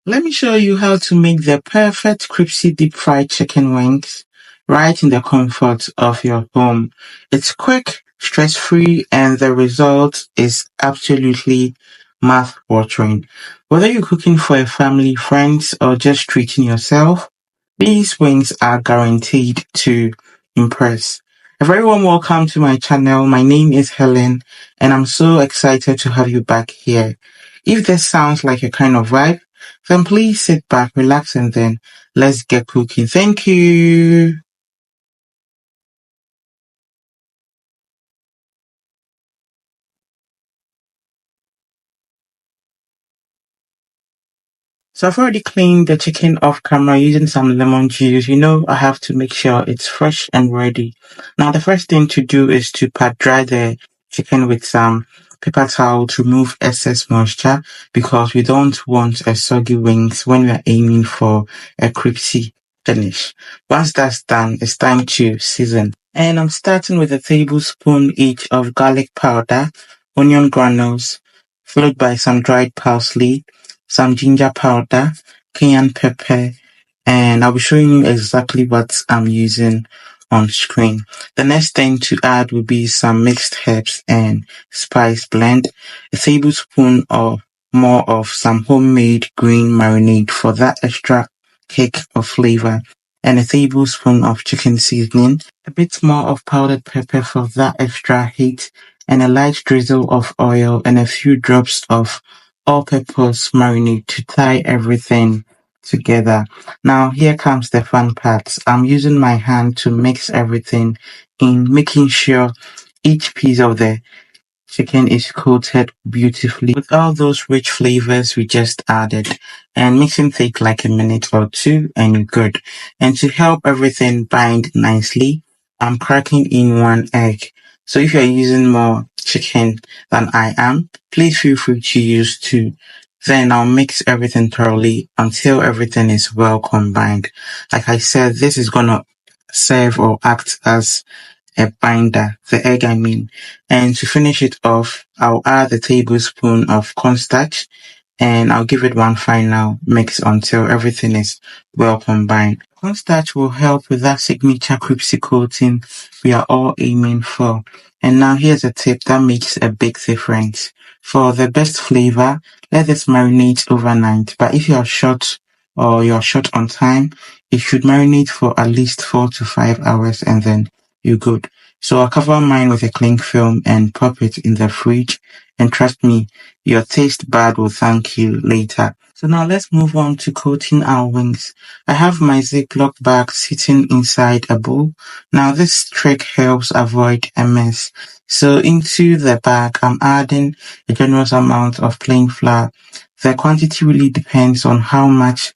Let me show you how to make the perfect crispy deep fried chicken wings right in the comfort of your home. It's quick, stress-free, and the result is absolutely mouth-watering. Whether you're cooking for a family, friends, or just treating yourself, these wings are guaranteed to impress. A very warm welcome to my channel. My name is Helen, and I'm so excited to have you back here. If this sounds like your kind of vibe, then please sit back, relax, and then let's get cooking. Thank you. So I've already cleaned the chicken off camera using some lemon juice. I have to make sure it's fresh and ready. Now the first thing to do is to pat dry the chicken with some paper towel to remove excess moisture because we don't want a soggy wings when we are aiming for a crispy finish. Once that's done, it's time to season. And I'm starting with a tablespoon each of garlic powder, onion granules, followed by some dried parsley, some ginger powder, cayenne pepper, and I'll be showing you exactly what I'm using on screen. The next thing to add will be some mixed herbs and spice blend, a tablespoon or more of some homemade green marinade for that extra kick of flavor, and a tablespoon of chicken seasoning, a bit more of powdered pepper for that extra heat, and a light drizzle of oil and a few drops of all-purpose marinade to tie everything together. Now here comes the fun part. I'm using my hand to mix everything in, making sure each piece of the chicken is coated beautifully with all those rich flavors we just added, and mixing take like a minute or two and you're good. And to help everything bind nicely, I'm cracking in one egg. So if you're using more chicken than I am, please feel free to use two. Then I'll mix everything thoroughly until everything is well combined. Like I said, this is gonna serve or act as a binder, the egg I mean. And to finish it off, I'll add a tablespoon of cornstarch and I'll give it one final mix until everything is well combined. Cornstarch will help with that signature crispy coating we are all aiming for. And now here's a tip that makes a big difference. For the best flavor, let this marinate overnight. But if you're short on time, it should marinate for at least 4 to 5 hours and then you're good. So I'll cover mine with a cling film and pop it in the fridge. And trust me, your taste bud will thank you later. So now let's move on to coating our wings. I have my Ziploc bag sitting inside a bowl. Now this trick helps avoid a mess. So into the bag, I'm adding a generous amount of plain flour. The quantity really depends on how much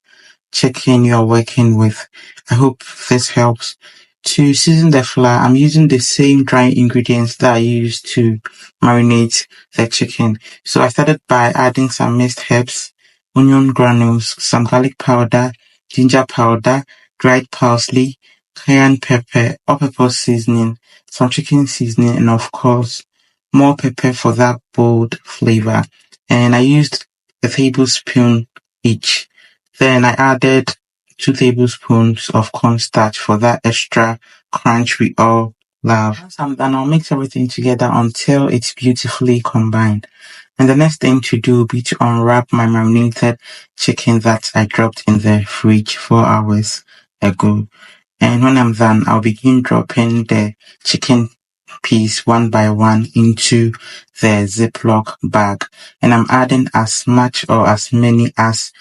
chicken you're working with. I hope this helps. To season the flour, I'm using the same dry ingredients that I used to marinate the chicken. So I started by adding some mixed herbs, onion granules, some garlic powder, ginger powder, dried parsley, cayenne pepper, all-purpose seasoning, some chicken seasoning, and of course, more pepper for that bold flavor. And I used a tablespoon each. Then I added 2 tablespoons of cornstarch for that extra crunch we all love. Once I'm done, I'll mix everything together until it's beautifully combined. And the next thing to do will be to unwrap my marinated chicken that I dropped in the fridge 4 hours ago. And when I'm done, I'll begin dropping the chicken piece one by one into the Ziploc bag. And I'm adding as much or as many as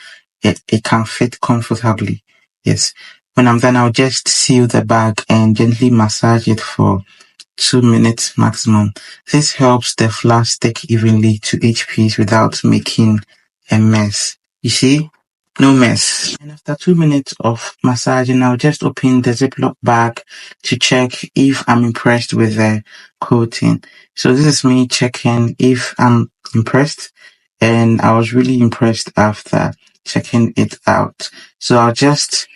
it can fit comfortably. Yes. When I'm done, I'll just seal the bag and gently massage it for 2 minutes maximum. This helps the flour stick evenly to each piece without making a mess. You see? No mess. And after 2 minutes of massaging, I'll just open the Ziploc bag to check if I'm impressed with the coating. So this is me checking if I'm impressed, and I was really impressed after checking it out. So I'll just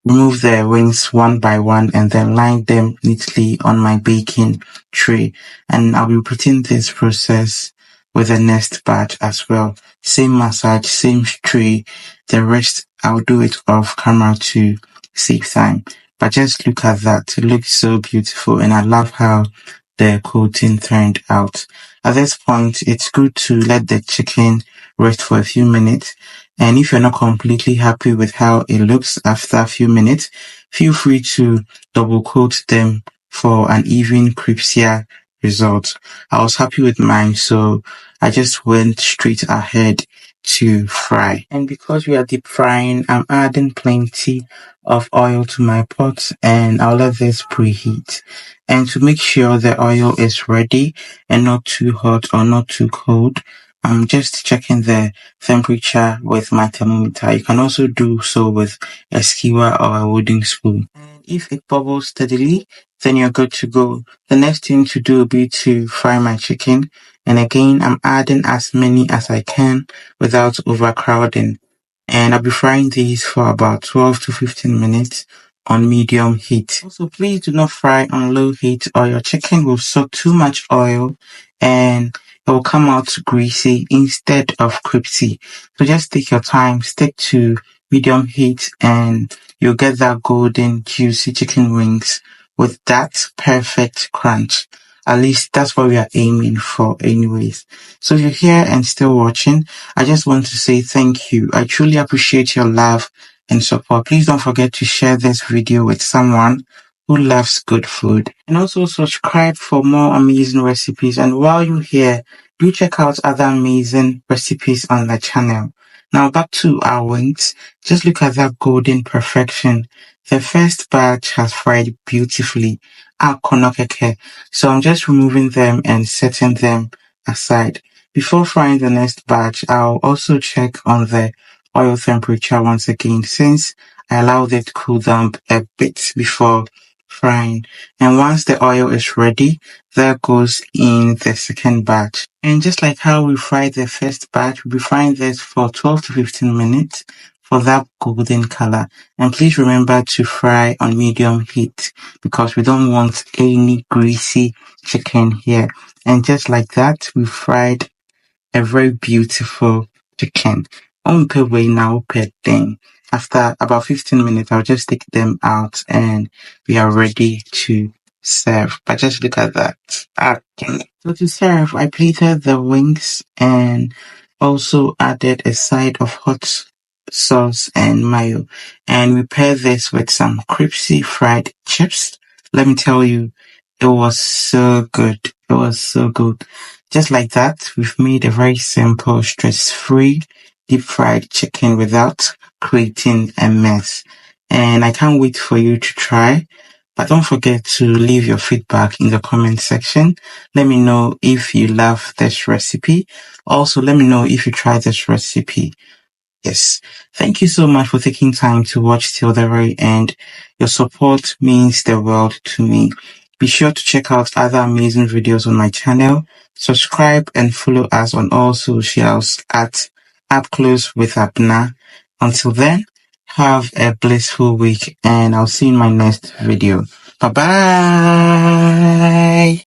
remove the wings one by one and then line them neatly on my baking tray. And I'll be repeating this process with the next batch as well. Same massage, same tray. The rest, I'll do it off camera to save time. But just look at that. It looks so beautiful, and I love how the coating turned out. At this point, it's good to let the chicken rest for a few minutes. And if you're not completely happy with how it looks after a few minutes, feel free to double coat them for an even crispier result. I was happy with mine, so I just went straight ahead to fry. And because we are deep frying, I'm adding plenty of oil to my pot, and I'll let this preheat. And to make sure the oil is ready and not too hot or not too cold, I'm just checking the temperature with my thermometer. You can also do so with a skewer or a wooden spoon. And if it bubbles steadily, then you're good to go. The next thing to do will be to fry my chicken. And again, I'm adding as many as I can without overcrowding. And I'll be frying these for about 12 to 15 minutes on medium heat. Also, please do not fry on low heat or your chicken will suck too much oil and it will come out greasy instead of crispy. So just take your time, stick to medium heat, and you'll get that golden, juicy chicken wings with that perfect crunch. At least that's what we are aiming for anyways. So if you're here and still watching, I just want to say thank you. I truly appreciate your love and support. Please don't forget to share this video with someone who loves good food. And also subscribe for more amazing recipes. And while you're here, do check out other amazing recipes on the channel. Now back to our wings. Just look at that golden perfection. The first batch has fried beautifully. So I'm just removing them and setting them aside. Before frying the next batch, I'll also check on the oil temperature once again, since I allowed it to cool down a bit before frying. And once the oil is ready, there goes in the second batch. And just like how we fried the first batch, we'll be frying this for 12 to 15 minutes for that golden color. And please remember to fry on medium heat because we don't want any greasy chicken here. And just like that, we fried a very beautiful chicken. Way now per thing. After about 15 minutes, I'll just take them out and we are ready to serve. But just look at that. Okay. So to serve, I plated the wings and also added a side of hot sauce and mayo. And we paired this with some crispy fried chips. Let me tell you, it was so good. It was so good. Just like that, we've made a very simple, stress-free, deep-fried chicken without creating a mess. And I can't wait for you to try. But don't forget to leave your feedback in the comment section. Let me know if you love this recipe. Also, let me know if you try this recipe. Yes. Thank you so much for taking time to watch till the very end. Your support means the world to me. Be sure to check out other amazing videos on my channel. Subscribe and follow us on all socials at Up Close with Abna. Until then, have a blissful week and I'll see you in my next video. Bye bye.